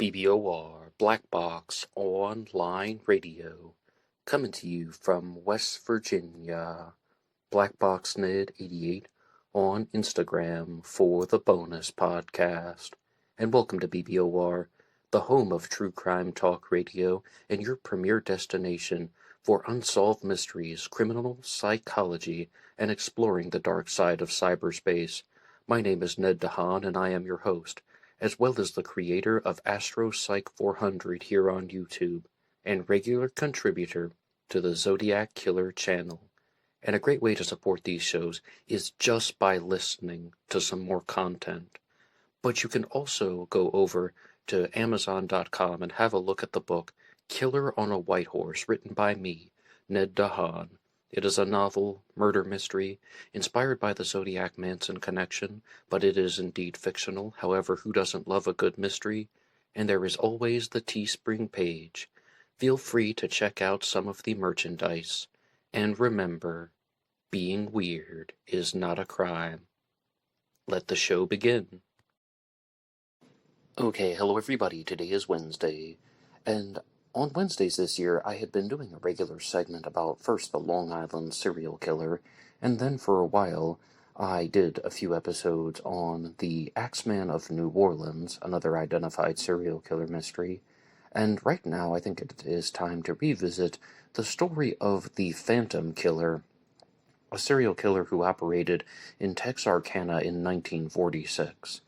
BBOR Black Box Online Radio, coming to you from West Virginia. BlackBoxNid88 on Instagram for the bonus podcast. And welcome to BBOR, the home of true crime talk radio and your premier destination for unsolved mysteries, criminal psychology, and exploring the dark side of cyberspace. My name is Ned DeHaan, and I am your host, as well as the creator of AstroPsych 400 here on YouTube, and regular contributor to the Zodiac Killer channel. And a great way to support these shows is just by listening to some more content. But you can also go over to Amazon.com and have a look at the book Killer on a White Horse, written by me, Ned DeHaan. It is a novel, murder mystery, inspired by the Zodiac Manson connection, but it is indeed fictional. However, who doesn't love a good mystery? And there is always the TeeSpring page. Feel free to check out some of the merchandise. And remember, being weird is not a crime. Let the show begin. Okay, hello everybody. Today is Wednesday, and on Wednesdays this year, I had been doing a regular segment about first the Long Island serial killer, and then for a while, I did a few episodes on the Axeman of New Orleans, another identified serial killer mystery, and right now I think it is time to revisit the story of the Phantom Killer, a serial killer who operated in Texarkana in 1946.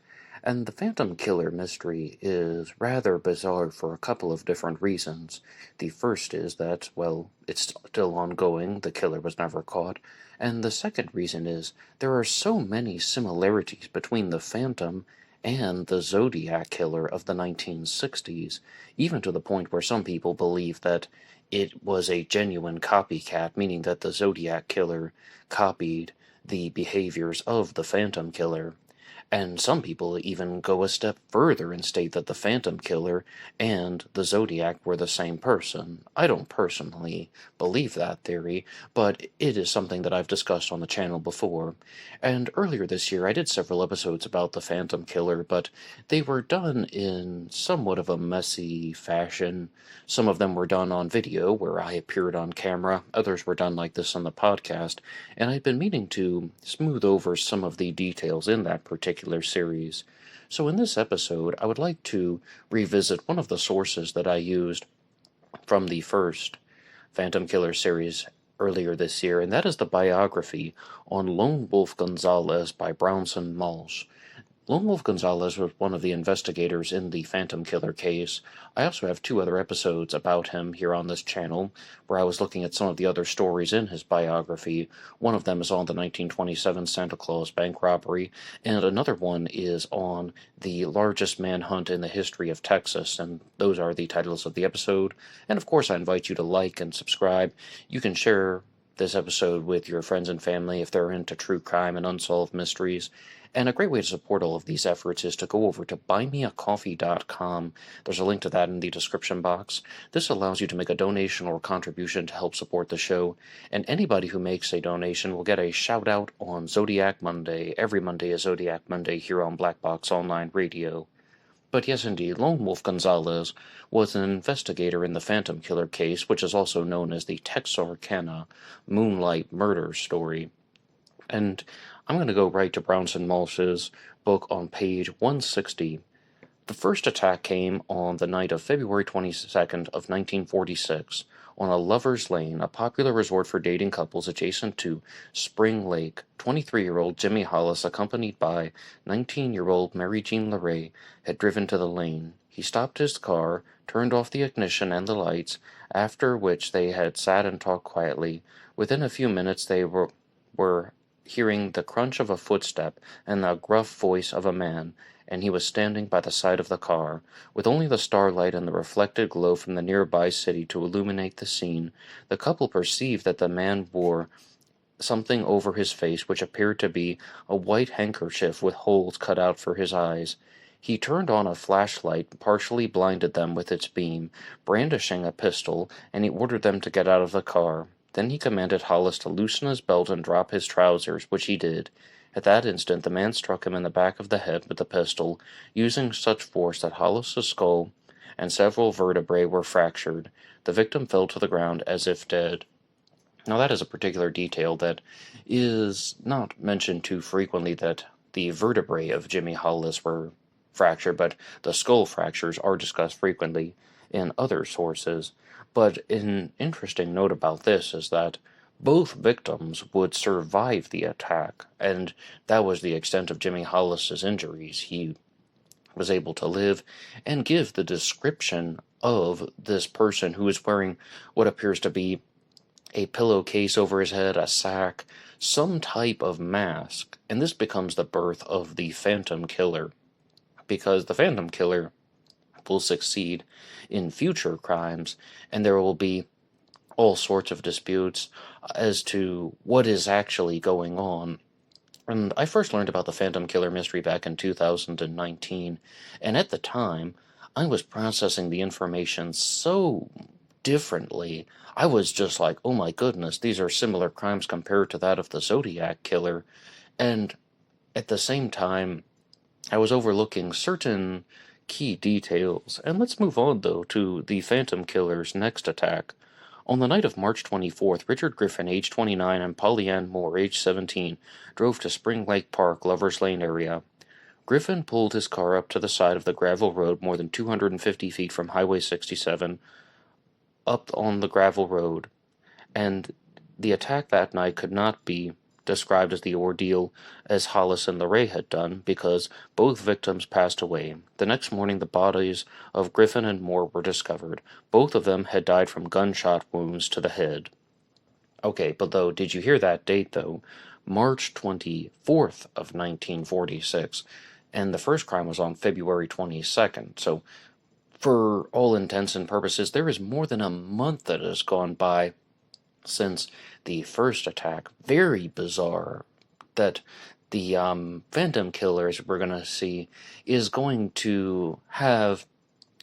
And the Phantom Killer mystery is rather bizarre for a couple of different reasons. The first is that, well, it's still ongoing, the killer was never caught, and the second reason is there are so many similarities between the Phantom and the Zodiac Killer of the 1960s, even to the point where some people believe that it was a genuine copycat, meaning that the Zodiac Killer copied the behaviors of the Phantom Killer. And some people even go a step further and state that the Phantom Killer and the Zodiac were the same person. I don't personally believe that theory, but it is something that I've discussed on the channel before. And earlier this year I did several episodes about the Phantom Killer, but they were done in somewhat of a messy fashion. Some of them were done on video, where I appeared on camera. Others were done like this on the podcast, and I've been meaning to smooth over some of the details in that particular series. So in this episode, I would like to revisit one of the sources that I used from the first Phantom Killer series earlier this year, and that is the biography on Lone Wolf Gonzalez by Brownson Malsh. Lone Wolf Gonzalez was one of the investigators in the Phantom Killer case. I also have two other episodes about him here on this channel, where I was looking at some of the other stories in his biography. One of them is on the 1927 Santa Claus bank robbery, and another one is on the largest manhunt in the history of Texas, and those are the titles of the episode. And of course, I invite you to like and subscribe. You can share this episode with your friends and family if they're into true crime and unsolved mysteries. And a great way to support all of these efforts is to go over to BuyMeACoffee.com. There's a link to that in the description box. This allows you to make a donation or contribution to help support the show, and anybody who makes a donation will get a shout-out on Zodiac Monday. Every Monday is Zodiac Monday here on Black Box Online Radio. But yes, indeed, Lone Wolf Gonzalez was an investigator in the Phantom Killer case, which is also known as the Texarkana Moonlight Murder Story. And I'm going to go right to Brownson Malsh's book on page 160. The first attack came on the night of February 22nd of 1946 on a Lover's Lane, a popular resort for dating couples adjacent to Spring Lake. 23-year-old Jimmy Hollis, accompanied by 19-year-old Mary Jean Larae, had driven to the lane. He stopped his car, turned off the ignition and the lights, after which they had sat and talked quietly. Within a few minutes they were hearing the crunch of a footstep and the gruff voice of a man, and he was standing by the side of the car, with only the starlight and the reflected glow from the nearby city to illuminate the scene. The couple perceived that the man wore something over his face which appeared to be a white handkerchief with holes cut out for his eyes. He turned on a flashlight, partially blinded them with its beam, brandishing a pistol, and he ordered them to get out of the car. Then he commanded Hollis to loosen his belt and drop his trousers, which he did. At that instant the man struck him in the back of the head with the pistol, using such force that Hollis's skull and several vertebrae were fractured. The victim fell to the ground as if dead. Now, that is a particular detail that is not mentioned too frequently, that the vertebrae of Jimmy Hollis were fractured, but the skull fractures are discussed frequently in other sources. But an interesting note about this is that both victims would survive the attack, and that was the extent of Jimmy Hollis's injuries. He was able to live and give the description of this person who is wearing what appears to be a pillowcase over his head, a sack, some type of mask, and this becomes the birth of the Phantom Killer, because the Phantom Killer will succeed in future crimes, and there will be all sorts of disputes as to what is actually going on. And I first learned about the Phantom Killer mystery back in 2019, and at the time, I was processing the information so differently. I was just like, oh my goodness, these are similar crimes compared to that of the Zodiac Killer. And at the same time, I was overlooking certain key details. And let's move on, though, to the Phantom Killer's next attack. On the night of March 24th, Richard Griffin, age 29, and Polly Moore, age 17, drove to Spring Lake Park, Lover's Lane area. Griffin pulled his car up to the side of the gravel road more than 250 feet from Highway 67, up on the gravel road, and the attack that night could not be described as the ordeal as Hollis and Larae had done, because both victims passed away. The next morning, the bodies of Griffin and Moore were discovered. Both of them had died from gunshot wounds to the head. Okay, but though, did you hear that date, though? March 24th of 1946, and the first crime was on February 22nd, so for all intents and purposes, there is more than a month that has gone by since the first attack. Very bizarre that the Phantom Killer, as we're going to see, is going to have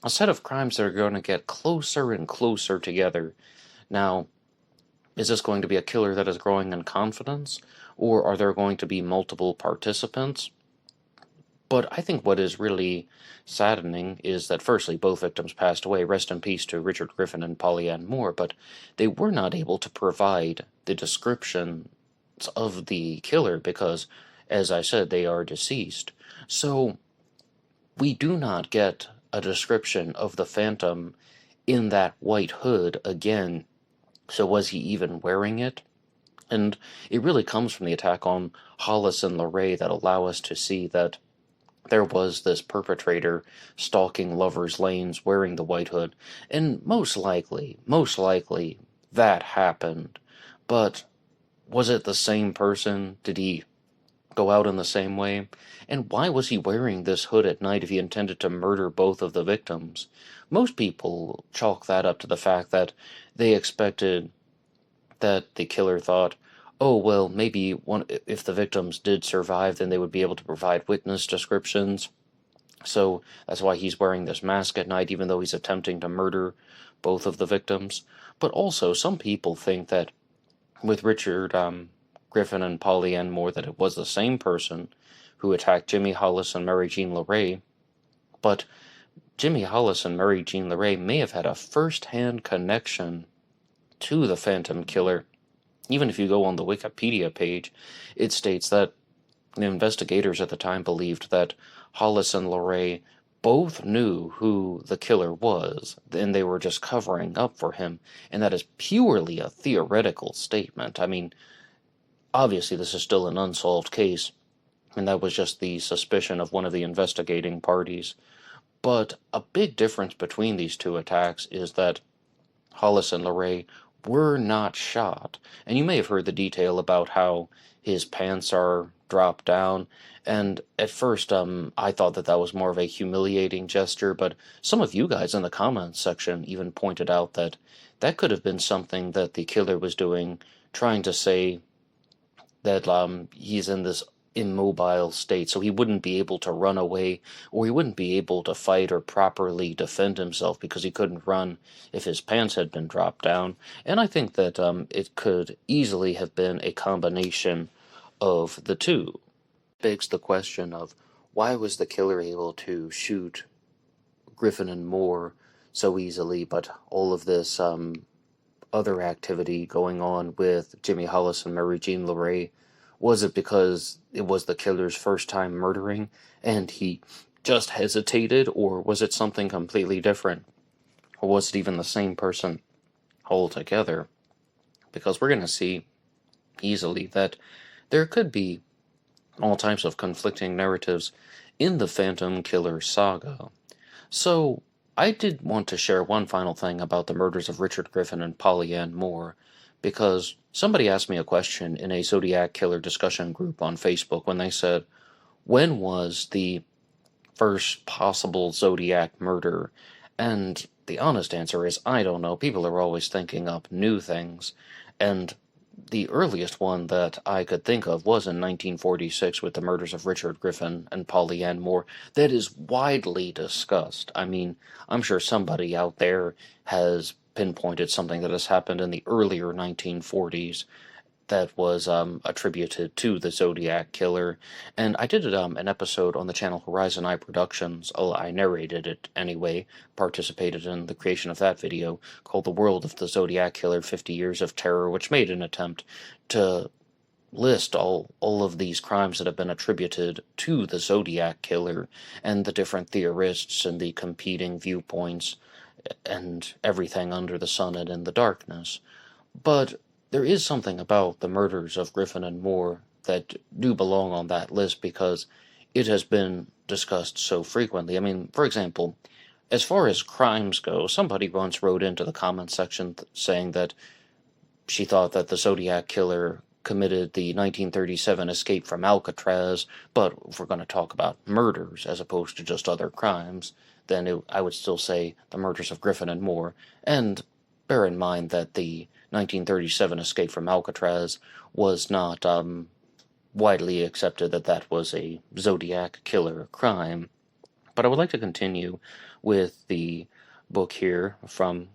a set of crimes that are going to get closer and closer together. Now, is this going to be a killer that is growing in confidence, or are there going to be multiple participants? But I think what is really saddening is that, firstly, both victims passed away. Rest in peace to Richard Griffin and Polly Moore, but they were not able to provide the descriptions of the killer because, as I said, they are deceased. So we do not get a description of the Phantom in that white hood again. So was he even wearing it? And it really comes from the attack on Hollis and Larae that allow us to see that there was this perpetrator stalking Lover's Lanes wearing the white hood, and most likely, that happened. But was it the same person? Did he go out in the same way? And why was he wearing this hood at night if he intended to murder both of the victims? Most people chalk that up to the fact that they expected that the killer thought, oh, well, maybe if the victims did survive, then they would be able to provide witness descriptions. So that's why he's wearing this mask at night, even though he's attempting to murder both of the victims. But also, some people think that with Richard Griffin and Polly Moore, that it was the same person who attacked Jimmy Hollis and Mary Jean Larae. But Jimmy Hollis and Mary Jean Larae may have had a first-hand connection to the Phantom Killer. Even if you go on the Wikipedia page, it states that the investigators at the time believed that Hollis and Larae both knew who the killer was, and they were just covering up for him, and that is purely a theoretical statement. I mean, obviously this is still an unsolved case, and that was just the suspicion of one of the investigating parties. But a big difference between these two attacks is that Hollis and Larae were not shot. And you may have heard the detail about how his pants are dropped down, and at first I thought that that was more of a humiliating gesture, but some of you guys in the comments section even pointed out that that could have been something that the killer was doing, trying to say that he's in this immobile state, so he wouldn't be able to run away, or he wouldn't be able to fight or properly defend himself because he couldn't run if his pants had been dropped down. And I think that it could easily have been a combination of the two. Begs the question of, why was the killer able to shoot Griffin and Moore so easily, but all of this other activity going on with Jimmy Hollis and Mary Jean Larae, was it because it was the killer's first time murdering and he just hesitated, or was it something completely different? Or was it even the same person altogether? Because we're going to see easily that there could be all types of conflicting narratives in the Phantom Killer saga. So, I did want to share one final thing about the murders of Richard Griffin and Polly Ann Moore, because somebody asked me a question in a Zodiac Killer discussion group on Facebook when they said, when was the first possible Zodiac murder? And the honest answer is, I don't know. People are always thinking up new things, and the earliest one that I could think of was in 1946 with the murders of Richard Griffin and Polly Ann Moore. That is widely discussed. I mean, I'm sure somebody out there has pinpointed something that has happened in the earlier 1940s that was attributed to the Zodiac Killer. And I did an episode on the channel Horizon Eye Productions. Oh, I narrated it anyway, participated in the creation of that video, called The World of the Zodiac Killer, 50 Years of Terror, which made an attempt to list all of these crimes that have been attributed to the Zodiac Killer, and the different theorists and the competing viewpoints, and everything under the sun and in the darkness. But there is something about the murders of Griffin and Moore that do belong on that list because it has been discussed so frequently. I mean, for example, as far as crimes go, somebody once wrote into the comments section saying that she thought that the Zodiac Killer committed the 1937 escape from Alcatraz, but if we're going to talk about murders as opposed to just other crimes, then I would still say the murders of Griffin and Moore. And bear in mind that the 1937 escape from Alcatraz was not widely accepted that that was a Zodiac Killer crime. But I would like to continue with the book here from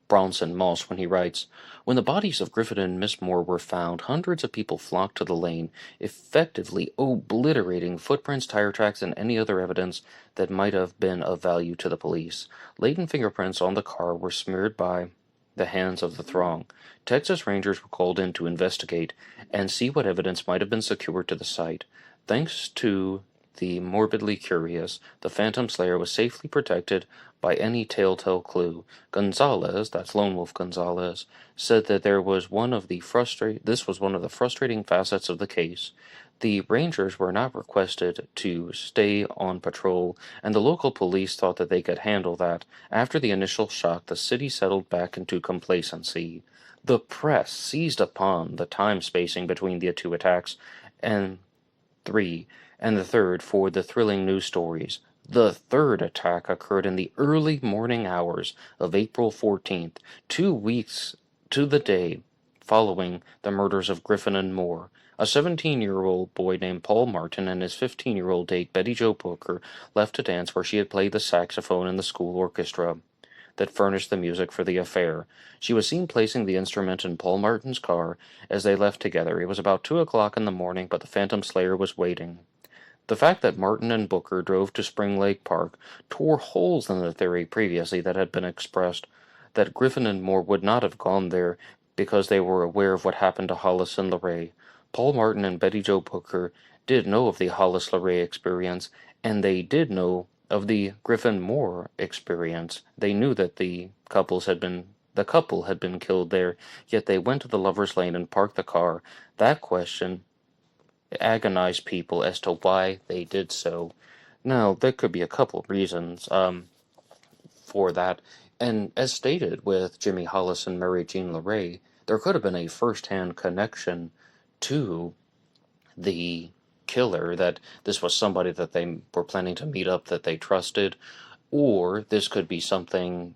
Bronson Moss when he writes, when the bodies of Griffin and Miss Moore were found, hundreds of people flocked to the lane, effectively obliterating footprints, tire tracks, and any other evidence that might have been of value to the police. Latent fingerprints on the car were smeared by the hands of the throng. Texas Rangers were called in to investigate and see what evidence might have been secured to the site. Thanks to the morbidly curious, the Phantom Slayer was safely protected by any telltale clue. Gonzalez, that's Lone Wolf Gonzalez, said that this was one of the frustrating facets of the case. The Rangers were not requested to stay on patrol, and the local police thought that they could handle that. After the initial shock, the city settled back into complacency. The press seized upon the time spacing between the two attacks, and the third for the thrilling news stories. The third attack occurred in the early morning hours of April 14th, 2 weeks to the day following the murders of Griffin and Moore. A 17-year-old boy named Paul Martin and his 15-year-old date Betty Jo Booker left to dance where she had played the saxophone in the school orchestra that furnished the music for the affair. She was seen placing the instrument in Paul Martin's car as they left together. It was about 2 o'clock in the morning, but the Phantom Slayer was waiting. The fact that Martin and Booker drove to Spring Lake Park tore holes in the theory previously that had been expressed that Griffin and Moore would not have gone there because they were aware of what happened to Hollis and Larae. Paul Martin and Betty Jo Booker did know of the Hollis-Larae experience, and they did know of the Griffin-Moore experience. They knew that the couple had been killed there, yet they went to the Lover's Lane and parked the car. That question agonized people as to why they did so. Now, there could be a couple reasons for that, and as stated with Jimmy Hollis and Mary Jean Larae, there could have been a first-hand connection to the killer, that this was somebody that they were planning to meet up that they trusted, or this could be something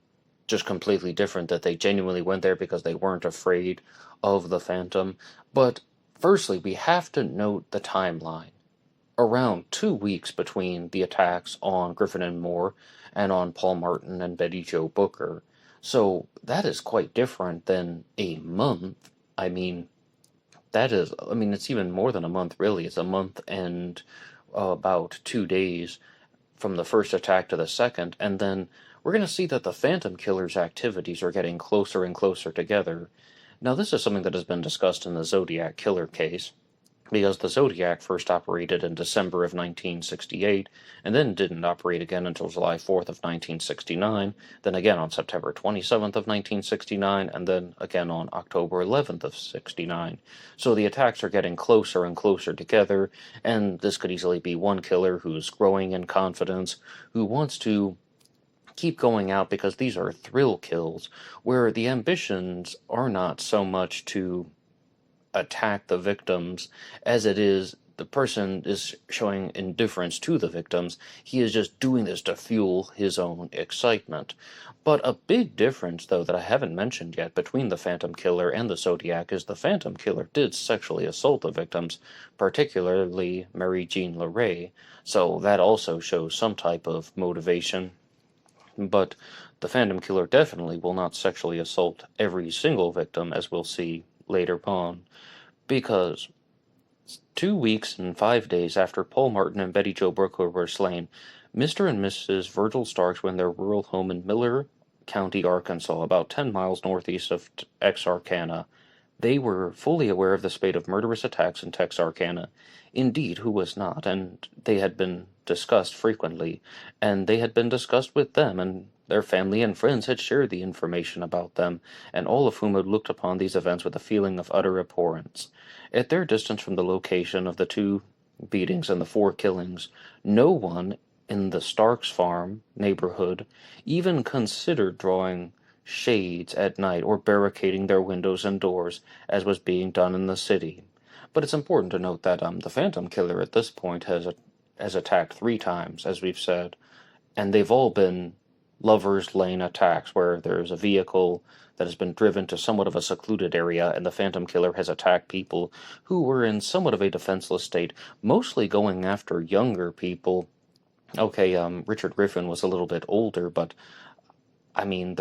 just completely different, that they genuinely went there because they weren't afraid of the Phantom. But firstly, we have to note the timeline. Around 2 weeks between the attacks on Griffin and Moore and on Paul Martin and Betty Jo Booker. So that is quite different than a month. It's even more than a month, really. It's a month and about 2 days from the first attack to the second, and then we're going to see that the Phantom Killer's activities are getting closer and closer together. Now, this is something that has been discussed in the Zodiac Killer case, because the Zodiac first operated in December of 1968, and then didn't operate again until July 4th of 1969, then again on September 27th of 1969, and then again on October 11th of 69. So the attacks are getting closer and closer together, and this could easily be one killer who's growing in confidence, who wants to keep going out because these are thrill kills, where the ambitions are not so much to attack the victims as it is the person is showing indifference to the victims. He is just doing this to fuel his own excitement. But a big difference, though, that I haven't mentioned yet between the Phantom Killer and the Zodiac is the Phantom Killer did sexually assault the victims, particularly Mary Jean Larae, so that also shows some type of motivation. But the Phantom Killer definitely will not sexually assault every single victim, as we'll see later on, because 2 weeks and 5 days after Paul Martin and Betty Jo Brooker were slain, Mr. and Mrs. Virgil Starks were in their rural home in Miller County, Arkansas, about 10 miles northeast of Texarkana. They were fully aware of the spate of murderous attacks in Texarkana. Indeed, who was not? And they had been discussed frequently, and they had been discussed with them, and their family and friends had shared the information about them, and all of whom had looked upon these events with a feeling of utter abhorrence. At their distance from the location of the 2 beatings and the 4 killings, no one in the Starks Farm neighborhood even considered drawing shades at night or barricading their windows and doors, as was being done in the city. But it's important to note that the Phantom Killer at this point has attacked 3 times, as we've said, and they've all been Lover's Lane attacks, where there's a vehicle that has been driven to somewhat of a secluded area, and the Phantom Killer has attacked people who were in somewhat of a defenseless state, mostly going after younger people. Okay, Richard Griffin was a little bit older, but I mean,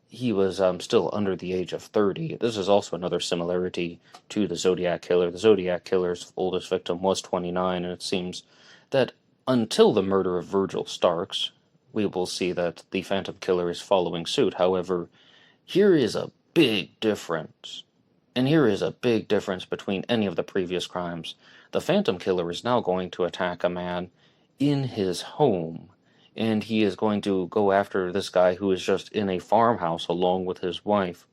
he was still under the age of 30. This is also another similarity to the Zodiac Killer. The Zodiac Killer's oldest victim was 29, and it seems that until the murder of Virgil Starks, we will see that the Phantom Killer is following suit. However, here is a big difference. And here is a big difference between any of the previous crimes. The Phantom Killer is now going to attack a man in his home, and he is going to go after this guy who is just in a farmhouse along with his wife.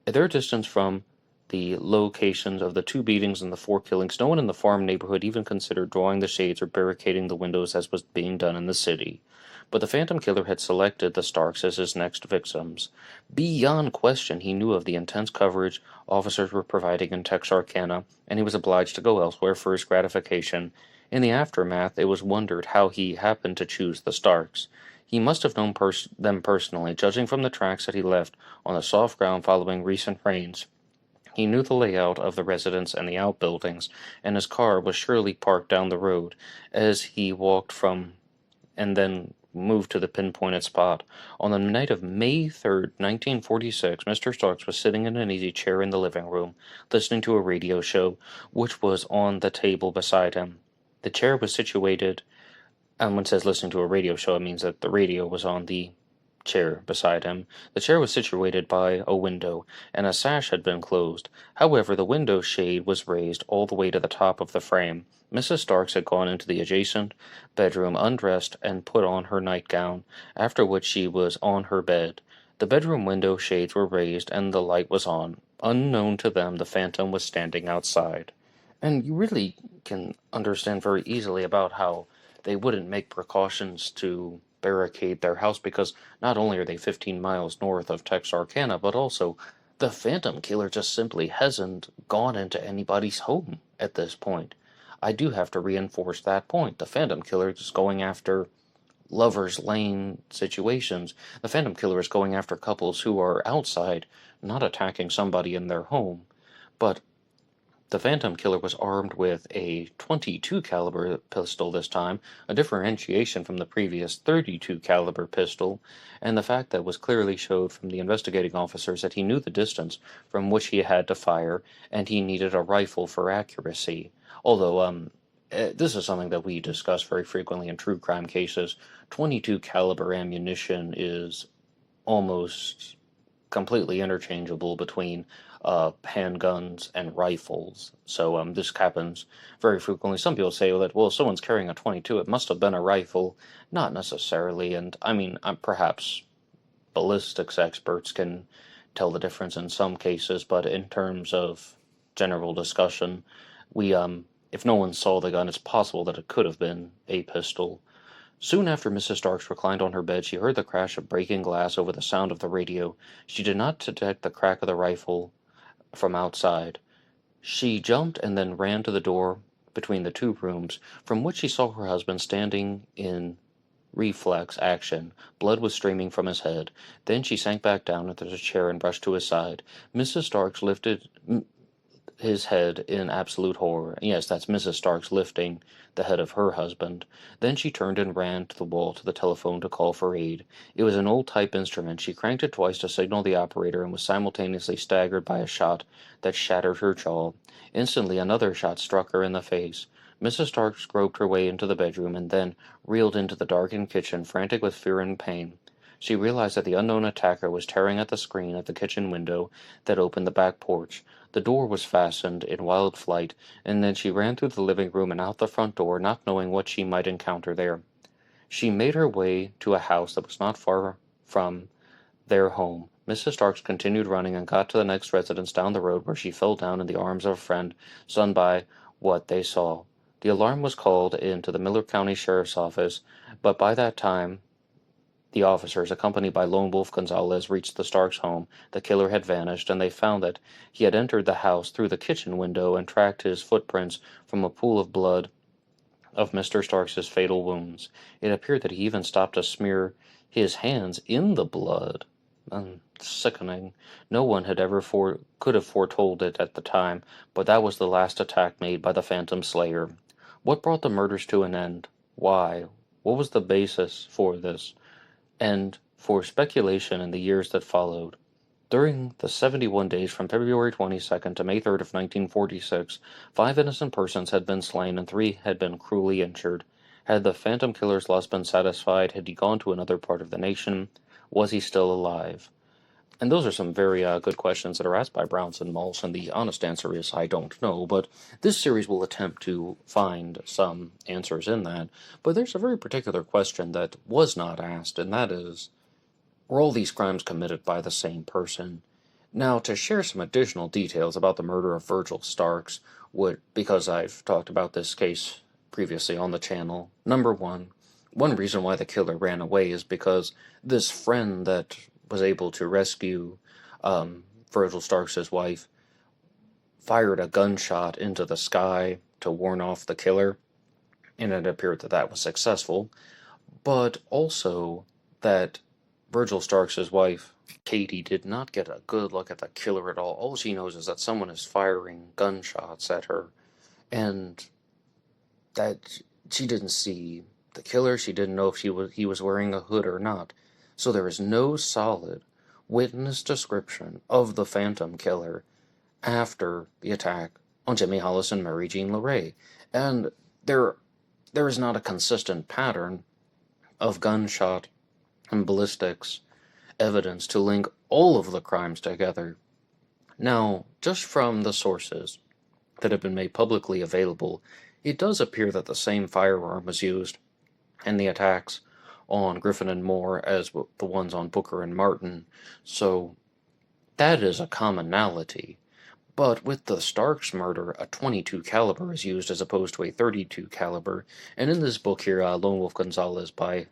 At their distance from the locations of the 2 beatings and the 4 killings, no one in the farm neighborhood even considered drawing the shades or barricading the windows as was being done in the city. But the Phantom Killer had selected the Starks as his next victims. Beyond question, he knew of the intense coverage officers were providing in Texarkana, and he was obliged to go elsewhere for his gratification. In the aftermath, it was wondered how he happened to choose the Starks. He must have known them personally, judging from the tracks that he left on the soft ground following recent rains. He knew the layout of the residence and the outbuildings, and his car was surely parked down the road as he walked from and then moved to the pinpointed spot. On the night of May 3rd, 1946, Mr. Starks was sitting in an easy chair in the living room, listening to a radio show, which was on the table beside him. The chair was situated, and when it says listening to a radio show, it means that the radio was on the chair beside him. The chair was situated by a window, and a sash had been closed. However, the window shade was raised all the way to the top of the frame. Mrs. Starks had gone into the adjacent bedroom, undressed, and put on her nightgown, after which she was on her bed. The bedroom window shades were raised, and the light was on. Unknown to them, the phantom was standing outside. And you really can understand very easily about how they wouldn't make precautions to barricade their house, because not only are they 15 miles north of Texarkana, but also the Phantom Killer just simply hasn't gone into anybody's home at this point. I do have to reinforce that point. The Phantom Killer is going after Lover's Lane situations. The Phantom Killer is going after couples who are outside, not attacking somebody in their home. But the Phantom Killer was armed with a .22 caliber pistol this time, a differentiation from the previous .32 caliber pistol, and the fact that was clearly showed from the investigating officers that he knew the distance from which he had to fire, and he needed a rifle for accuracy. Although, this is something that we discuss very frequently in true crime cases. 22 caliber ammunition is almost completely interchangeable between handguns and rifles. So this happens very frequently. Some people say that, well, if someone's carrying a 22, it must have been a rifle. Not necessarily, and I mean, perhaps ballistics experts can tell the difference in some cases, but in terms of general discussion, we if no one saw the gun, it's possible that it could have been a pistol. Soon after Mrs. Starks reclined on her bed, she heard the crash of breaking glass over the sound of the radio. She did not detect the crack of the rifle from outside. She jumped and then ran to the door between the two rooms, from which she saw her husband standing in reflex action. Blood was streaming from his head. Then she sank back down into the chair and brushed to his side. Mrs. Starks lifted his head in absolute horror. Yes, that's Mrs. Starks lifting the head of her husband. Then she turned and ran to the wall to the telephone to call for aid. It was an old type instrument. She cranked it twice to signal the operator and was simultaneously staggered by a shot that shattered her jaw. Instantly, another shot struck her in the face. Mrs. Starks groped her way into the bedroom and then reeled into the darkened kitchen, frantic with fear and pain. She realized that the unknown attacker was tearing at the screen at the kitchen window that opened the back porch. The door was fastened in wild flight, and then she ran through the living room and out the front door, not knowing what she might encounter there. She made her way to a house that was not far from their home. Mrs. Starks continued running and got to the next residence down the road, where she fell down in the arms of a friend, stunned by what they saw. The alarm was called into the Miller County Sheriff's Office, but by that time the officers, accompanied by Lone Wolf Gonzalez, reached the Starks' home. The killer had vanished, and they found that he had entered the house through the kitchen window and tracked his footprints from a pool of blood of Mr. Starks' fatal wounds. It appeared that he even stopped to smear his hands in the blood. Sickening. No one had could have foretold it at the time, but that was the last attack made by the Phantom Slayer. What brought the murders to an end? Why? What was the basis for this? And for speculation in the years that followed. During the 71 days from February 22nd to May 3rd of 1946, 5 innocent persons had been slain and 3 had been cruelly injured. Had the Phantom Killer's lust been satisfied? Had he gone to another part of the nation? Was he still alive? And those are some very good questions that are asked by Brownson Malls, and the honest answer is I don't know, but this series will attempt to find some answers in that. But there's a very particular question that was not asked, and that is, were all these crimes committed by the same person? Now, to share some additional details about the murder of Virgil Starks, because I've talked about this case previously on the channel, number one reason why the killer ran away is because this friend that was able to rescue Virgil Starks' wife fired a gunshot into the sky to warn off the killer, and it appeared that that was successful, but also that Virgil Starks' wife, Katie, did not get a good look at the killer at all. All she knows is that someone is firing gunshots at her, and that she didn't see the killer. She didn't know if he was wearing a hood or not. So there is no solid witness description of the Phantom Killer after the attack on Jimmy Hollis and Mary Jean Larae. And there is not a consistent pattern of gunshot and ballistics evidence to link all of the crimes together. Now, just from the sources that have been made publicly available, it does appear that the same firearm was used in the attacks on Griffin and Moore as the ones on Booker and Martin, so that is a commonality. But with the Starks murder, a 22 caliber is used as opposed to a 32 caliber, and in this book here, Lone Wolf Gonzalez by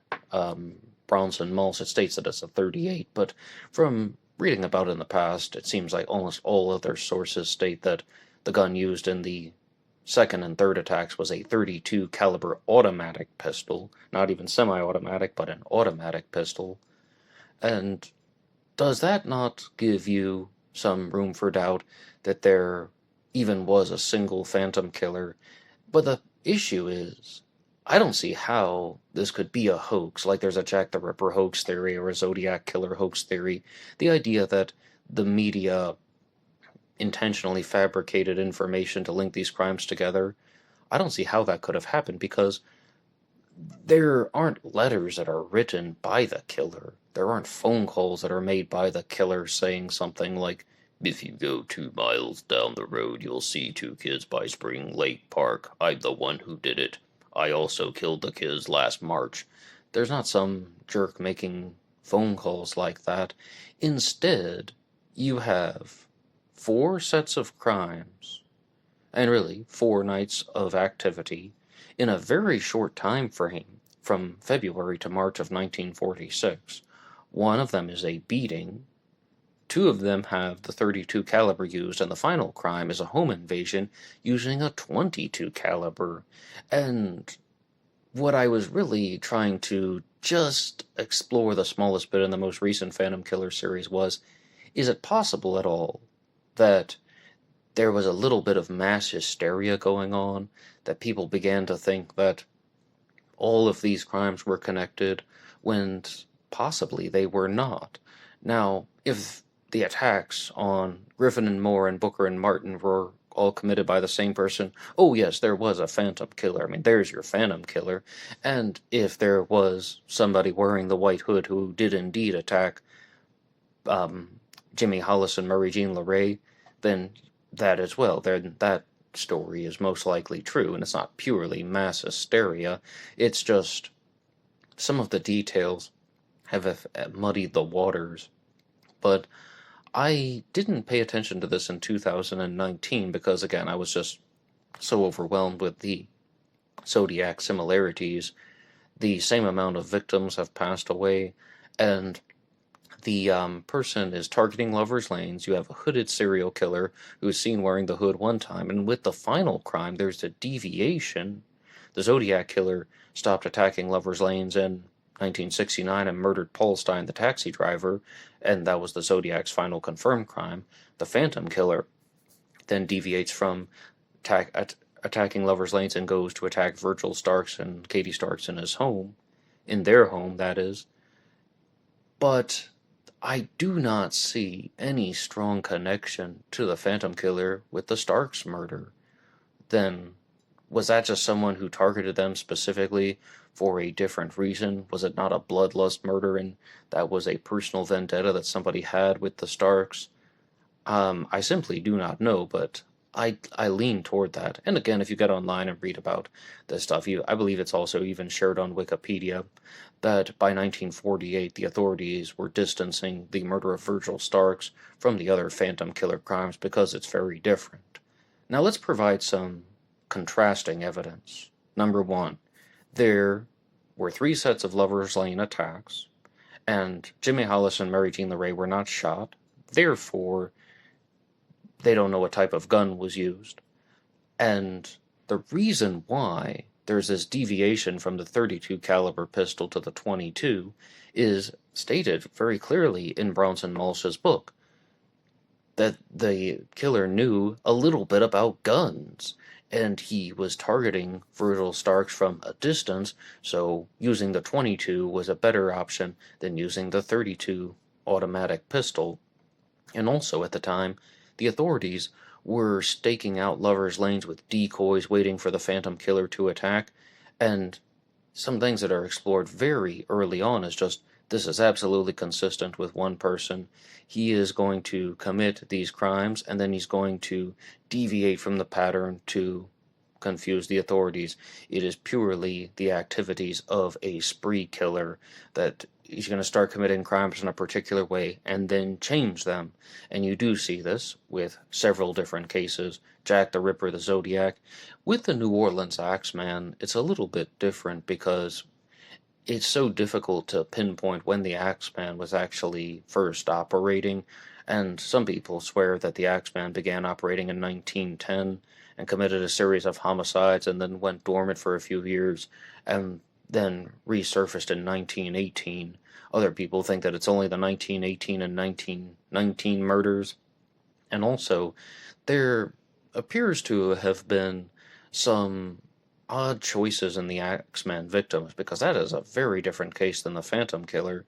Brownson Malls, it states that it's a 38, but from reading about it in the past, it seems like almost all other sources state that the gun used in the second and third attacks was a 32 caliber automatic pistol, not even semi-automatic, but an automatic pistol. And does that not give you some room for doubt that there even was a single Phantom Killer? But the issue is, I don't see how this could be a hoax, like there's a Jack the Ripper hoax theory or a Zodiac Killer hoax theory. The idea that the media intentionally fabricated information to link these crimes together, I don't see how that could have happened, because there aren't letters that are written by the killer. There aren't phone calls that are made by the killer saying something like, "If you go 2 miles down the road, you'll see 2 kids by Spring Lake Park. I'm the one who did it. I also killed the kids last March." There's not some jerk making phone calls like that. Instead, you have 4 sets of crimes, and really 4 nights of activity, in a very short time frame, from February to March of 1946. One of them is a beating, 2 of them have the .32 caliber used, and the final crime is a home invasion using a .22 caliber. And what I was really trying to just explore the smallest bit in the most recent Phantom Killer series was, is it possible at all that there was a little bit of mass hysteria going on, that people began to think that all of these crimes were connected when possibly they were not? Now, if the attacks on Griffin and Moore and Booker and Martin were all committed by the same person, oh yes, there was a Phantom Killer. I mean, there's your Phantom Killer. And if there was somebody wearing the white hood who did indeed attack Jimmy Hollis and Murray Jean LaRae, then that as well. Then that story is most likely true, and it's not purely mass hysteria. It's just some of the details have muddied the waters. But I didn't pay attention to this in 2019 because, again, I was just so overwhelmed with the Zodiac similarities. The same amount of victims have passed away, and the person is targeting lovers' lanes. You have a hooded serial killer who is seen wearing the hood one time, and with the final crime, there's a deviation. The Zodiac killer stopped attacking lovers' lanes in 1969 and murdered Paul Stein, the taxi driver, and that was the Zodiac's final confirmed crime. The Phantom Killer then deviates from attacking lovers' lanes and goes to attack Virgil Starks and Katie Starks in his home, in their home, that is. But I do not see any strong connection to the Phantom Killer with the Starks murder. Then, was that just someone who targeted them specifically for a different reason? Was it not a bloodlust murder, and that was a personal vendetta that somebody had with the Starks? I simply do not know, but I lean toward that. And again, if you get online and read about this stuff, I believe it's also even shared on Wikipedia, that by 1948 the authorities were distancing the murder of Virgil Starks from the other Phantom Killer crimes because it's very different. Now let's provide some contrasting evidence. Number one, there were 3 sets of Lover's Lane attacks, and Jimmy Hollis and Mary Jean LaRae were not shot. Therefore, they don't know what type of gun was used. And the reason why there's this deviation from the .32 caliber pistol to the .22 is stated very clearly in Bronson Malsh's book, that the killer knew a little bit about guns, and he was targeting Virgil Starks from a distance, so using the .22 was a better option than using the .32 automatic pistol. And also at the time, the authorities were staking out lovers' lanes with decoys waiting for the Phantom Killer to attack, and some things that are explored very early on is just, this is absolutely consistent with one person. He is going to commit these crimes, and then he's going to deviate from the pattern to confuse the authorities. It is purely the activities of a spree killer, that he's going to start committing crimes in a particular way and then change them. And you do see this with several different cases. Jack the Ripper, the Zodiac. With the New Orleans Axeman, it's a little bit different because it's so difficult to pinpoint when the Axeman was actually first operating, and some people swear that the Axeman began operating in 1910 and committed a series of homicides and then went dormant for a few years and then resurfaced in 1918. Other people think that it's only the 1918 and 1919 murders. And also, there appears to have been some odd choices in the Axeman victims, because that is a very different case than the Phantom Killer.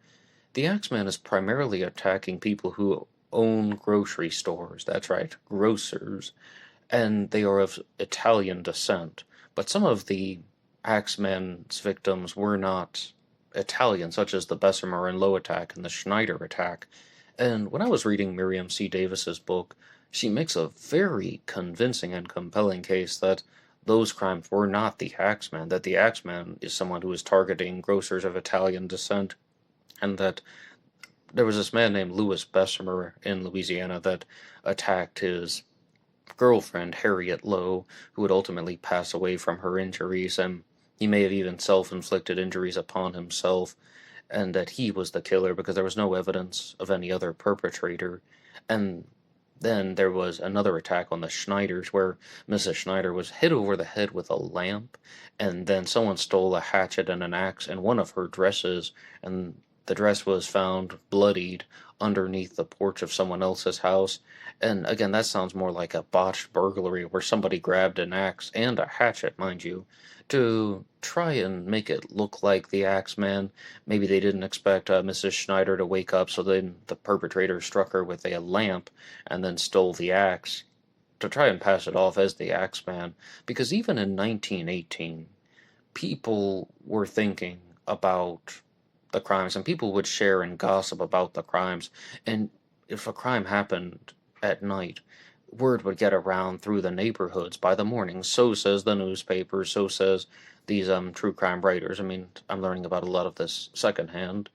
The Axeman is primarily attacking people who own grocery stores. That's right, grocers. And they are of Italian descent. but some of the Axeman's victims were not Italian, such as the Bessemer and Low attack and the Schneider attack. And when I was reading Miriam C. Davis's book, she makes a very convincing and compelling case that those crimes were not the Axeman, that the Axeman is someone who is targeting grocers of Italian descent, and that there was this man named Louis Bessemer in Louisiana that attacked his girlfriend, Harriet Lowe, who would ultimately pass away from her injuries, and he may have even self-inflicted injuries upon himself, and that he was the killer because there was no evidence of any other perpetrator. And then there was another attack on the Schneiders where Mrs. Schneider was hit over the head with a lamp, and then someone stole a hatchet and an axe and one of her dresses, and the dress was found bloodied underneath the porch of someone else's house. And again, that sounds more like a botched burglary where somebody grabbed an axe and a hatchet, mind you, to try and make it look like the Axeman. Maybe they didn't expect Mrs. Schneider to wake up, so then the perpetrator struck her with a lamp and then stole the axe to try and pass it off as the Axeman. Because even in 1918, people were thinking about the crimes, and people would share and gossip about the crimes. And if a crime happened at night, word would get around through the neighborhoods by the morning. So says the newspaper, so says these true crime writers. I mean, I'm learning about a lot of this secondhand,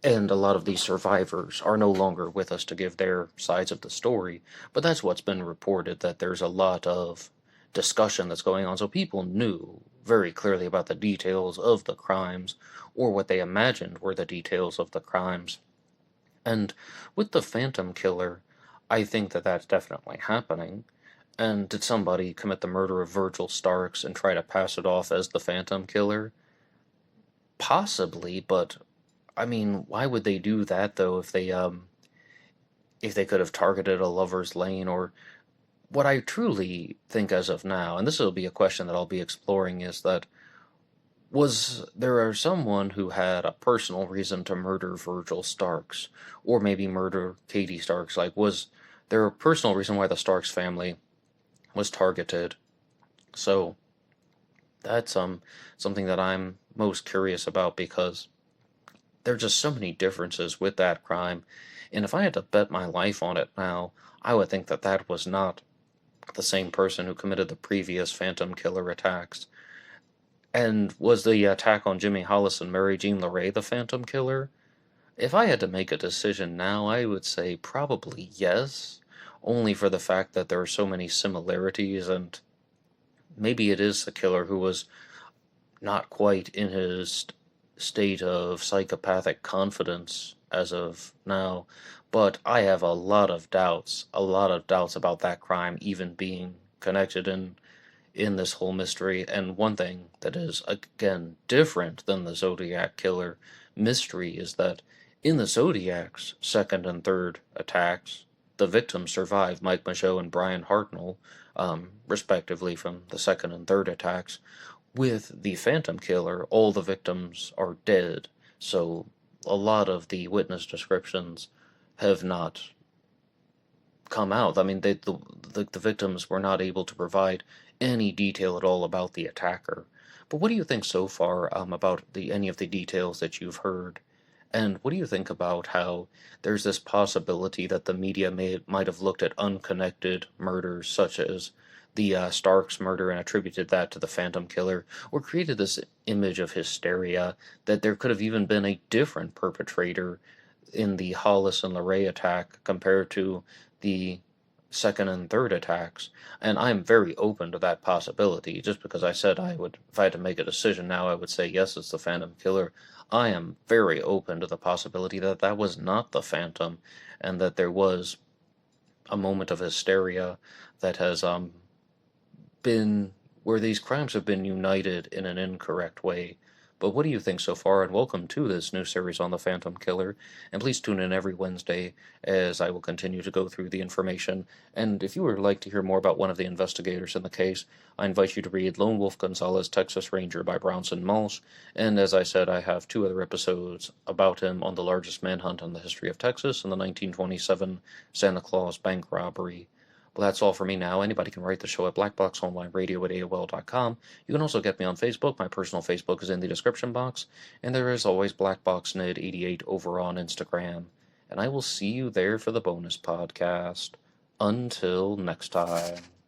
and a lot of these survivors are no longer with us to give their sides of the story, but that's what's been reported, that there's a lot of discussion that's going on. So people knew very clearly about the details of the crimes, or what they imagined were the details of the crimes. And with the Phantom Killer, I think that that's definitely happening. And did somebody commit the murder of Virgil Starks and try to pass it off as the Phantom Killer? Possibly, but I mean, why would they do that though if they could have targeted a lover's lane? Or what I truly think as of now, and this will be a question that I'll be exploring, is that was there someone who had a personal reason to murder Virgil Starks, or maybe murder Katie Starks? Like, was there a personal reason why the Starks family was targeted? So that's something that I'm most curious about, because there are just so many differences with that crime, and if I had to bet my life on it now, I would think that that was not the same person who committed the previous Phantom Killer attacks. And was the attack on Jimmy Hollis and Mary Jean LaRae the Phantom Killer? If I had to make a decision now, I would say probably yes, only for the fact that there are so many similarities, and maybe it is the killer who was not quite in his state of psychopathic confidence as of now, but I have a lot of doubts about that crime even being connected in this whole mystery. And one thing that is, again, different than the Zodiac Killer mystery is that in the Zodiac's second and third attacks, the victims survived, Mike Michaud and Brian Hartnell, respectively, from the second and third attacks. With the Phantom Killer, all the victims are dead, so a lot of the witness descriptions have not come out. I mean, the victims were not able to provide any detail at all about the attacker. But what do you think so far about any of the details that you've heard? And what do you think about how there's this possibility that the media might have looked at unconnected murders, such as the Starks murder, and attributed that to the Phantom Killer, or created this image of hysteria that there could have even been a different perpetrator in the Hollis and Larae attack compared to the second and third attacks? And I'm very open to that possibility. Just because I said I would, if I had to make a decision now, I would say yes, it's the Phantom Killer. I am very open to the possibility that that was not the Phantom, and that there was a moment of hysteria that has been where these crimes have been united in an incorrect way. But what do you think so far? And welcome to this new series on the Phantom Killer. And please tune in every Wednesday as I will continue to go through the information. And if you would like to hear more about one of the investigators in the case, I invite you to read Lone Wolf Gonzalez, Texas Ranger by Brownson Malsh. And as I said, I have 2 other episodes about him on the largest manhunt in the history of Texas and the 1927 Santa Claus bank robbery. Well, that's all for me now. Anybody can write the show at BlackBoxOnlineRadio@AOL.com. You can also get me on Facebook. My personal Facebook is in the description box. And there is always BlackBoxNed88 over on Instagram. And I will see you there for the bonus podcast. Until next time.